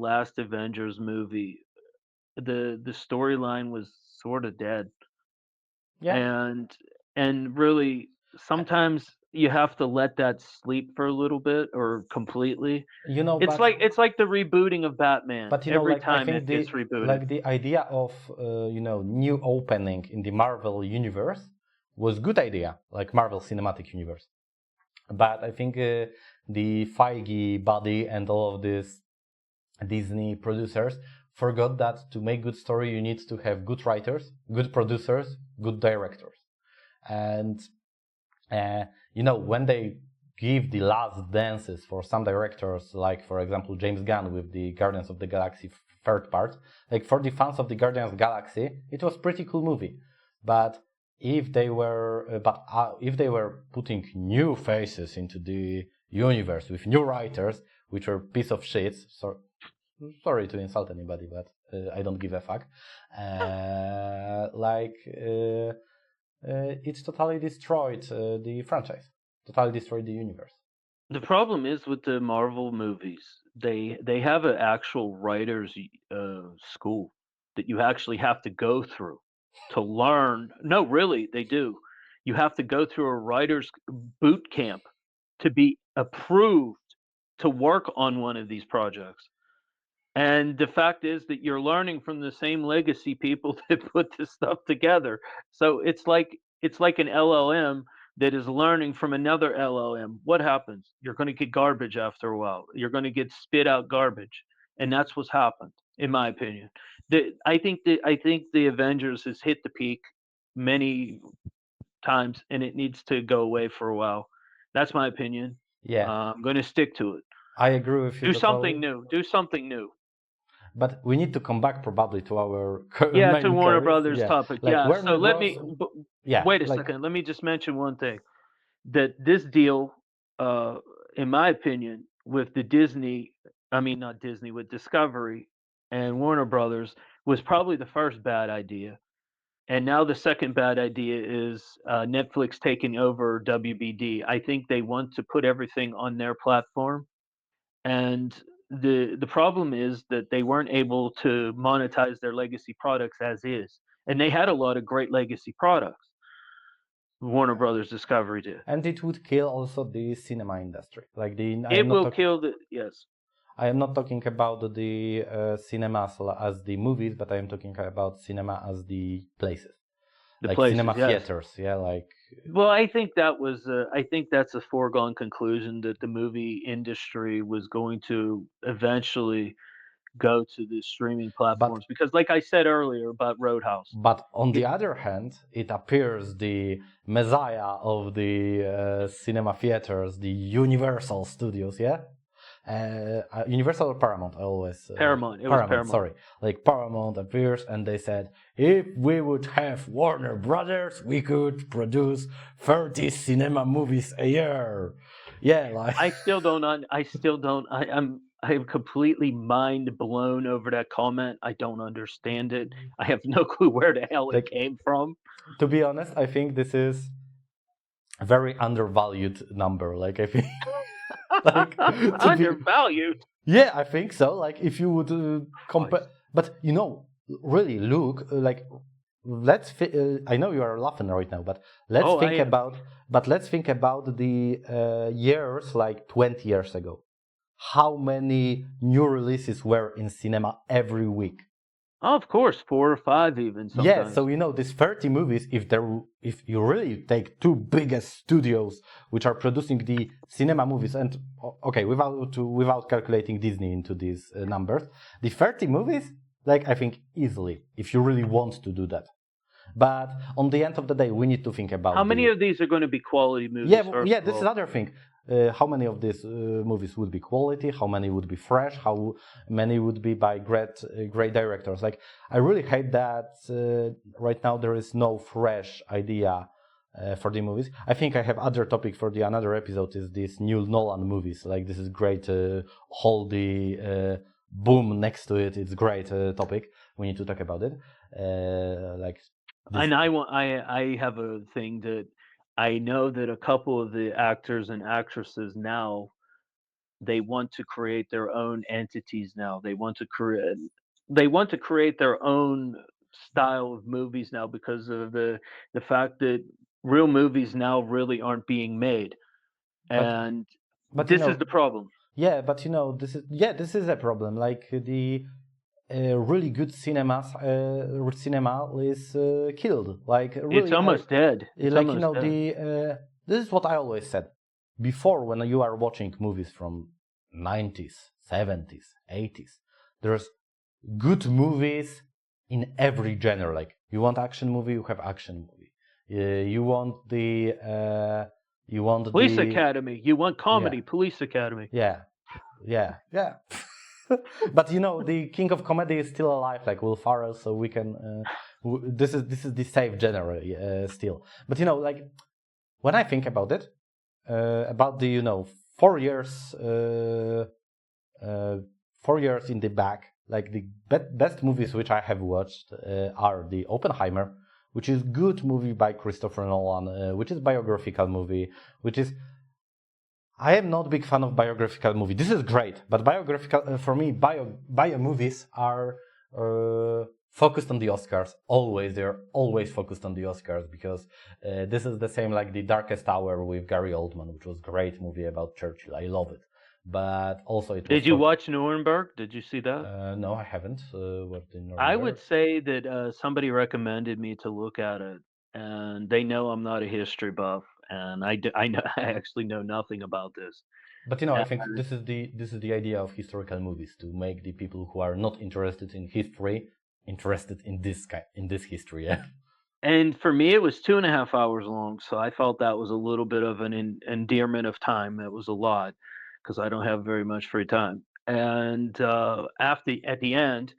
last Avengers movie, the storyline was sort of dead. Yeah. And really, sometimes you have to let that sleep for a little bit or completely. It's like the rebooting of Batman. But every like, time I think it gets rebooted. Like the idea of new opening in the Marvel universe was good idea, like Marvel Cinematic Universe. But I think the Feige body and all of these Disney producers forgot that to make good story you need to have good writers, good producers, good directors. And when they give the last dances for some directors, like for example James Gunn with the Guardians of the Galaxy third part, like for the fans of the Guardians of the Galaxy it was pretty cool movie. But if they were putting new faces into the universe with new writers, which were piece of shit, sorry to insult anybody, but I don't give a fuck. It's totally destroyed the franchise, totally destroyed the universe. The problem is with the Marvel movies, they have an actual writers school that you actually have to go through to learn. No, really, they do. You have to go through a writers boot camp to be approved to work on one of these projects. And the fact is that you're learning from the same legacy people that put this stuff together. So it's like an LLM that is learning from another LLM. What happens? You're going to get garbage after a while. You're going to get spit out garbage, and that's what's happened, in my opinion. I think the Avengers has hit the peak many times, and it needs to go away for a while. That's my opinion. Yeah, I'm going to stick to it. I agree with you. Do something new. Do something new. But we need to come back probably to our to Warner Brothers topic. Like so let me wait a second. Let me just mention one thing. That this deal, in my opinion, with the not Disney, with Discovery and Warner Brothers was probably the first bad idea. And now the second bad idea is Netflix taking over WBD. I think they want to put everything on their platform. And the problem is that they weren't able to monetize their legacy products as is, and they had a lot of great legacy products. Warner Brothers Discovery did, and it would kill also the cinema industry. Like yes. I am not talking about the cinemas as the movies, but I am talking about cinema as the places, cinema theaters. Yeah, like. Well, I think that's a foregone conclusion that the movie industry was going to eventually go to the streaming platforms because, like I said earlier about Roadhouse. But on the other hand, it appears the messiah of the cinema theaters, the Universal Studios, yeah? Universal or Paramount? I always Paramount. It was Paramount. Sorry, like Paramount appears, and they said if we would have Warner Brothers, we could produce 30 cinema movies a year. Yeah, like I'm completely mind blown over that comment. I don't understand it. I have no clue where the hell it came from. To be honest, I think this is a very undervalued number. Like I think. Like, to be, Undervalued. yeah, I think so. Like, if you would compare, Christ. but really, Luke, like, I know you are laughing right now, but let's Oh, I think am. about the years like 20 years ago. How many new releases were in cinema every week? Oh, of course, 4 or 5 even Yeah, sometimes. so these 30 movies, if you really take two biggest studios which are producing the cinema movies, and okay, without calculating Disney into these numbers, the 30 movies, like, I think easily, if you really want to do that. But on the end of the day, we need to think about How many of these are going to be quality movies? yeah, First yeah. of This is all? another thing. How many of these movies would be quality? How many would be fresh? How many would be by great directors? Like, I really hate that right now there is no fresh idea for the movies. I think I have other topic for the another episode. Is these new Nolan movies? Like, this is great. Hold the boom next to it. It's great topic. We need to talk about it. Like this. And I have a thing that I know that a couple of the actors and actresses now, they want to create their own entities now. They want to create their own style of movies now because of the fact that real movies now really aren't being made. But And but this is the problem. yeah, but this is a problem. Like, the really good cinema is killed. Like, It's really, almost dead. It's like, almost dead. the this is what I always said before. When you are watching movies from 90s, 70s, 80s, there's good movies in every genre. Like, you want action movie, you have action movie. You want Police the Academy. You want yeah. comedy? Police Academy. Yeah, yeah. But the king of comedy is still alive, like Will Ferrell, so we can. This is the safe genre still. But like, when I think about it, about the 4 years, 4 years in the back, like, the best movies which I have watched are the Oppenheimer, which is good movie by Christopher Nolan, which is biographical movie, which is. I am not a big fan of biographical movie. This is great, but biographical for me, bio movies are focused on the Oscars. Always, they're always focused on the Oscars because this is the same like The Darkest Hour with Gary Oldman, which was a great movie about Churchill. I love it, but also it was. Did you watch Nuremberg? Did you see that? No, I haven't. What in I would Nuremberg? say that somebody recommended me to look at it, and they know I'm not a history buff, and I know I actually know nothing about this. But I And think this is the idea of historical movies, to make the people who are not interested in history interested in this history. Yeah. and for me, it was 2.5 hours long, so I felt that was a little bit of an endearment of time. It was a lot because I don't have very much free time. And at the end,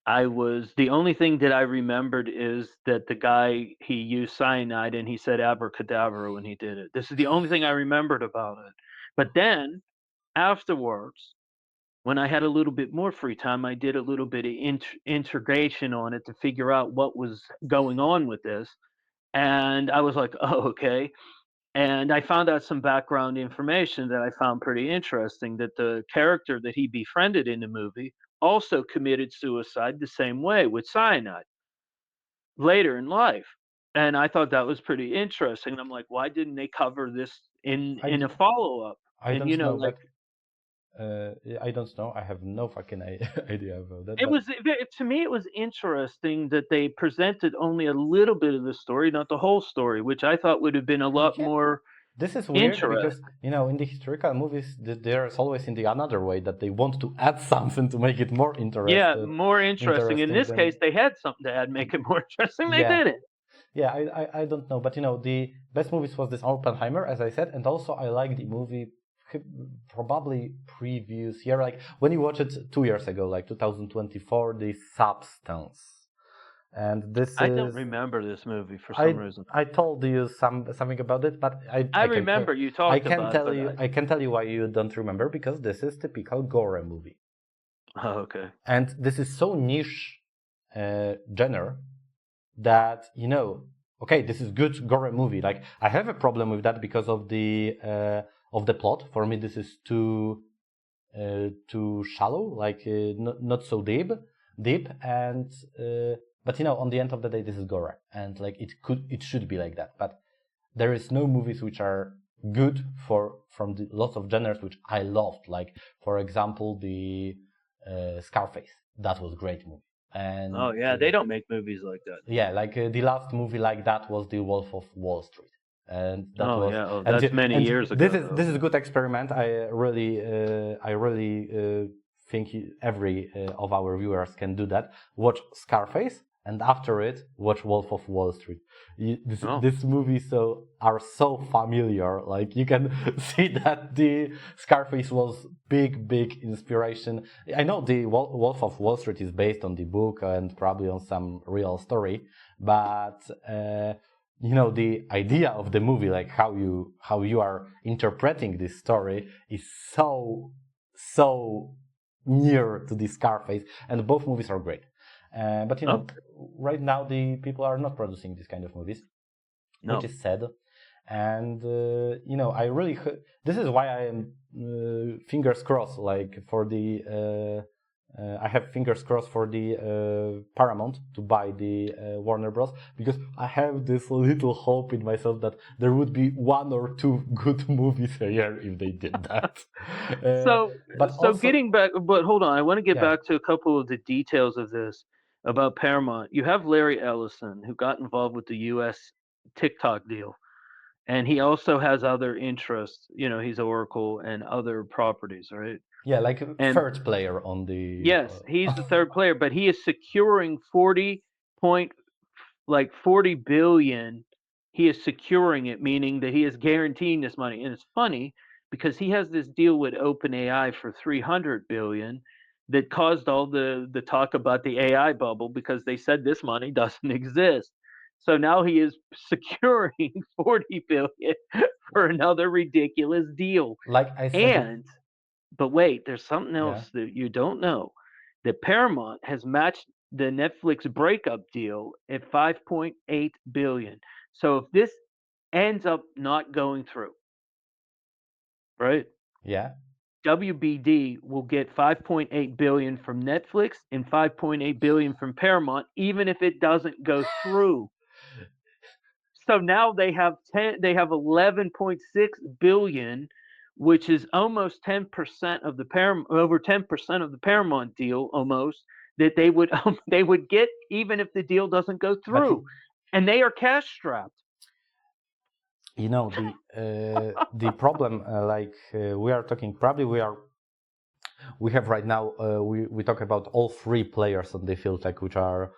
the only thing that I remembered is that the guy, he used cyanide and he said abracadabra when he did it. This is the only thing I remembered about it. But then afterwards, when I had a little bit more free time, I did a little bit of integration on it to figure out what was going on with this. And I was like, oh, okay. And I found out some background information that I found pretty interesting, that the character that he befriended in the movie also committed suicide the same way with cyanide later in life. And I thought that was pretty interesting. I'm like, why didn't they cover this I, in a follow up? I And don't know, like but I don't know. I have no fucking idea about that. it But was to me it was interesting that they presented only a little bit of the story, not the whole story, which I thought would have been a lot yeah, more this is weird interesting. because in the historical movies, there's always in the another way that they want to add something to make it more Yeah, more interesting. In interesting this case, than they had something to add, make it more interesting. They yeah. didn't. Yeah, I don't know, but the best movies was this Oppenheimer, as I said, and also I like the movie probably previous year, like when you watch it 2 years ago, like 2024, The Substance, and this I don't is remember this movie for some I reason. I told you something about it, but I I can remember you I talked can about it, tell but you I can tell you why you don't remember, because this is typical gore movie, oh, okay. and this is so niche genre that okay, this is good gore movie. Like, I have a problem with that because of the of the plot. For me, this is too shallow, like not so deep, and but on the end of the day, this is gore, and like it should be like that. But there is no movies which are good from the lots of genres which I loved. Like for example, the Scarface. That was a great movie. And oh yeah, they don't make movies like that. yeah, like the last movie like that was The Wolf of Wall Street, and that Oh was yeah, oh, that's many years ago. This is a good experiment. I really think every of our viewers can do that. Watch Scarface, and after it, watch Wolf of Wall Street. This movies are so familiar. Like you can see that the Scarface was big inspiration. I know the Wolf of Wall Street is based on the book and probably on some real story, but the idea of the movie, like how you are interpreting this story, is so near to the Scarface, and both movies are great. But right now the people are not producing this kind of movies, which is sad. And I really this is why I am fingers crossed, like for the I have fingers crossed for the Paramount to buy the Warner Bros. Because I have this little hope in myself that there would be one or two good movies a year if they did that. Getting back, but hold on, I want to get back to a couple of the details of this about Paramount. You have Larry Ellison, who got involved with the U.S. TikTok deal, and he also has other interests. He's Oracle and other properties, right? Yeah, like third player on the. Yes, he's the third player, but he is securing 40 billion. He is securing it, meaning that he is guaranteeing this money. And it's funny because he has this deal with OpenAI for 300 billion that caused all the talk about the AI bubble, because they said this money doesn't exist. So now he is securing 40 billion for another ridiculous deal. Like I said, but wait, there's something else that you don't know. That Paramount has matched the Netflix breakup deal at 5.8 billion. So if this ends up not going through, right? Yeah. WBD will get 5.8 billion from Netflix and 5.8 billion from Paramount, even if it doesn't go through. So now they have 11.6 billion, which is almost 10% of the over 10% of the Paramount deal, almost, that they would get even if the deal doesn't go through, and they are cash strapped. The problem, we are talking, probably we have right now, we talk about all three players on the field, like which are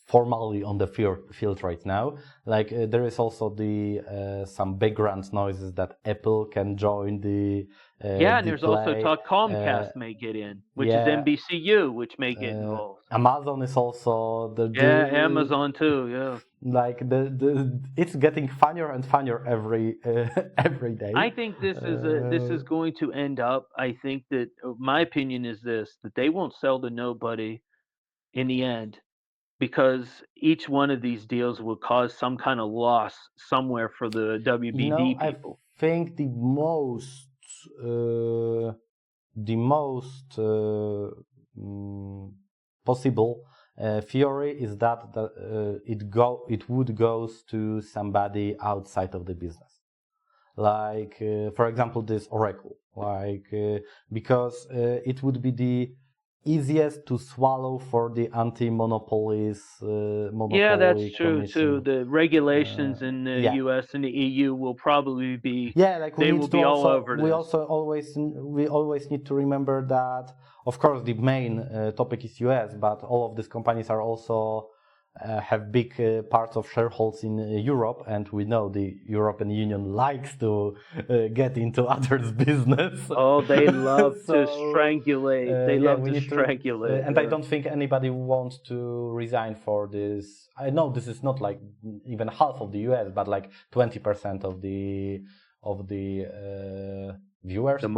formally on the field right now. Like there is also the some background noises that Apple can join the and there's also talk Comcast may get in, which is NBCU, which may get involved. Amazon is also Amazon too. Like it's getting funnier and funnier every day. I think this is going to end up. I think that my opinion is this: that they won't sell to nobody in the end, because each one of these deals will cause some kind of loss somewhere for the WBD people. I think the most possible theory is that it would go to somebody outside of the business, like for example this Oracle, because it would be the easiest to swallow for the anti-monopolies. Yeah, that's true too. The regulations in the US and the EU will probably be they will be all over this. We always need to remember that, of course, the main topic is US, but all of these companies are also have big parts of shareholders in Europe, and we know the European Union likes to get into others' business. Oh, they love to strangulate. They love to strangulate. And I don't think anybody wants to resign for this. I know this is not like even half of the US, but like 20% of the viewers. The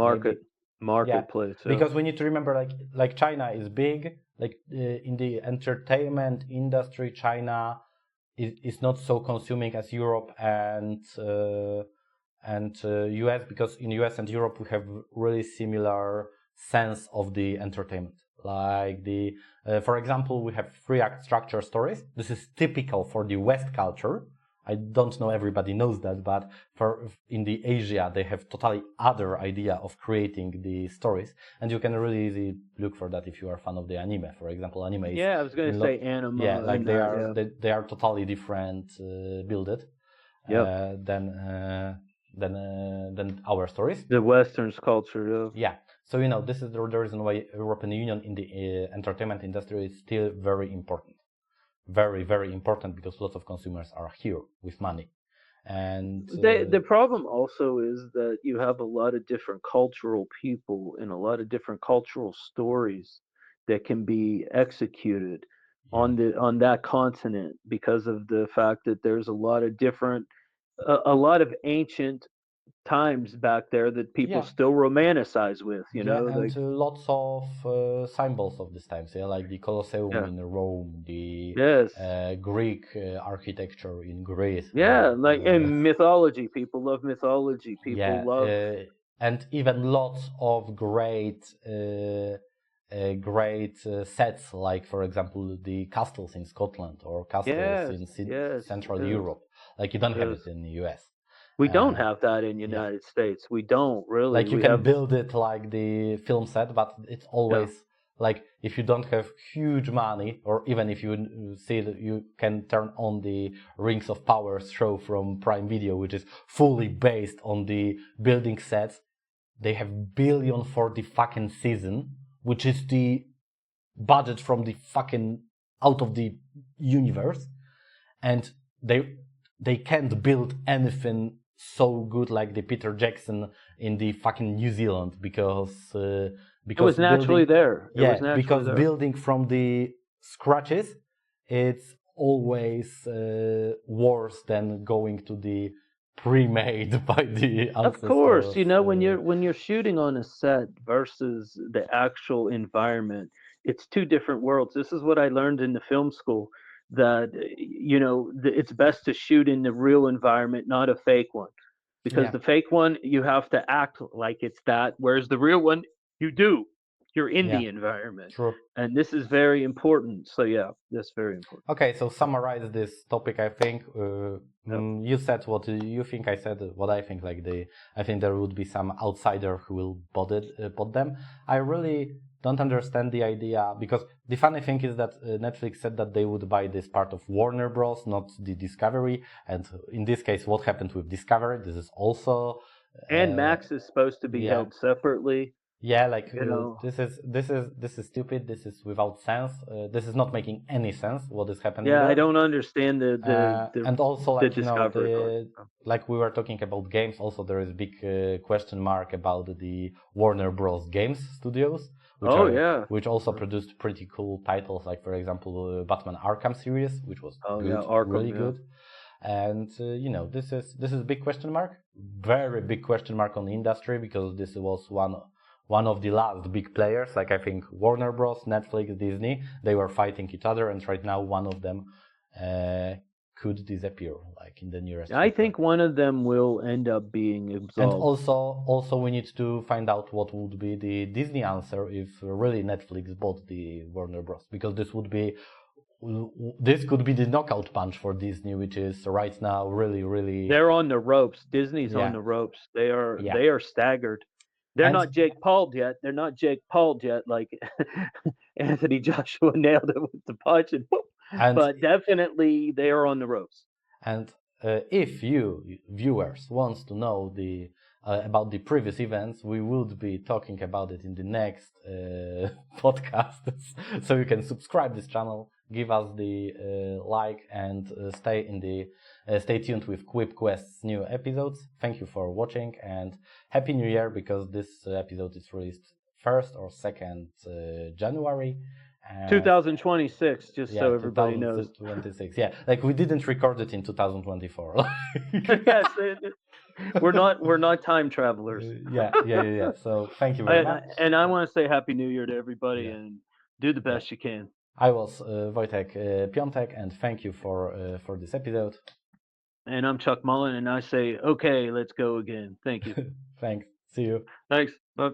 marketplace. Yeah. Because we need to remember, like China is big. Like in the entertainment industry, China is not so consuming as Europe and and US, because in US and Europe we have really similar sense of the entertainment. Like for example, we have 3-act structure stories. This is typical for the West culture. I don't know everybody knows that, but in the Asia they have totally other idea of creating the stories, and you can really easily look for that if you are a fan of the anime. For example, anime is Yeah, I was going to say anime. yeah, like and they are totally different builded Yep. than our stories. The Western's culture. Yeah. So this is the reason why European Union in the entertainment industry is still very important. Very, very important, because lots of consumers are here with money. And The problem also is that you have a lot of different cultural people and a lot of different cultural stories that can be executed on that continent, because of the fact that there's a lot of different a lot of ancient times back there that people yeah, still romanticize with, yeah, and like lots of symbols of these times. Yeah, like the Colosseum yeah, in Rome, the yes, Greek architecture in Greece. yeah, like and mythology. People love mythology. People Yeah, love and even lots of great sets, like for example the castles in Scotland or castles yes, in yes, Central yes, Europe. Like you don't have yes. it in the US. We don't Uh, have that in yeah, United States. We don't really. like you We can have build it like the film set, but it's yeah. always like if you don't have huge money, or even if you see that you can turn on the Rings of Power show from Prime Video, which is fully based on the building sets. They have billion for the fucking season, which is the budget from the fucking out of the universe, and they can't build anything so good like the Peter Jackson in the fucking New Zealand, because It was naturally building, there. It was yeah, naturally because there. building from the scratches, it's always worse than going to the pre-made by the Of course, ancestors. when you're shooting on a set versus the actual environment, it's two different worlds. This is what I learned in the film school, that it's best to shoot in the real environment, not a fake one, because Yeah, the fake one you have to act like it's that, whereas the real one you do. You're in yeah, the environment, true. and this is very important. So yeah, that's very important. Okay, so summarize this topic. I think Yep. you said what you think. I said what I think. I think there would be some outsider who will bot them. I really don't understand the idea, because the funny thing is that Netflix said that they would buy this part of Warner Bros, not the Discovery. And in this case, what happened with Discovery? This is also And Max is supposed to be yeah. held separately. Yeah, like You know, this is stupid. This is without sense. This is not making any sense. What is happening yeah, I there? don't understand And also, the like Discovery part. like we were talking about games. Also, there is a big question mark about the Warner Bros. Games studios, Oh yeah. which also produced pretty cool titles. Like for example, Batman Arkham series, which was Oh yeah, good, Arkham. really Yeah. good. And this is a big question mark, very big question mark on the industry, because this was one of the last big players. Like I think Warner Bros, Netflix, Disney, they were fighting each other, and right now one of them could disappear, like in the nearest I future. think one of them will end up being And absolved. also we need to find out what would be the Disney answer if really Netflix bought the Warner Bros, because this could be the knockout punch for Disney, which is right now really, really, They're on the ropes. Disney's on yeah, the ropes. They are yeah. they are staggered. They're And not Jake Paul yet. They're not Jake Paul yet. Like Anthony Joshua nailed it with the punch, and whoop. and But definitely they are on the ropes. And if you viewers wants to know about the previous events, we would be talking about it in the next podcast. So you can subscribe this channel, give us the like, and stay tuned with Quip Quest's new episodes. Thank you for watching, and Happy New Year, because this episode is released 1st or 2nd January. 2026, just Yeah, so everybody knows. 2026. Yeah, like we didn't record it in 2024. Yes, we're not time travelers. Yeah. So thank you very much. And I want to say Happy New Year to everybody, Yeah, and do the yeah. best you can. I was Wojtek Piątek, and thank you for this episode. And I'm Chuck Mullen, and I say, okay, let's go again. Thank you. Thanks. See you. Thanks. Bye.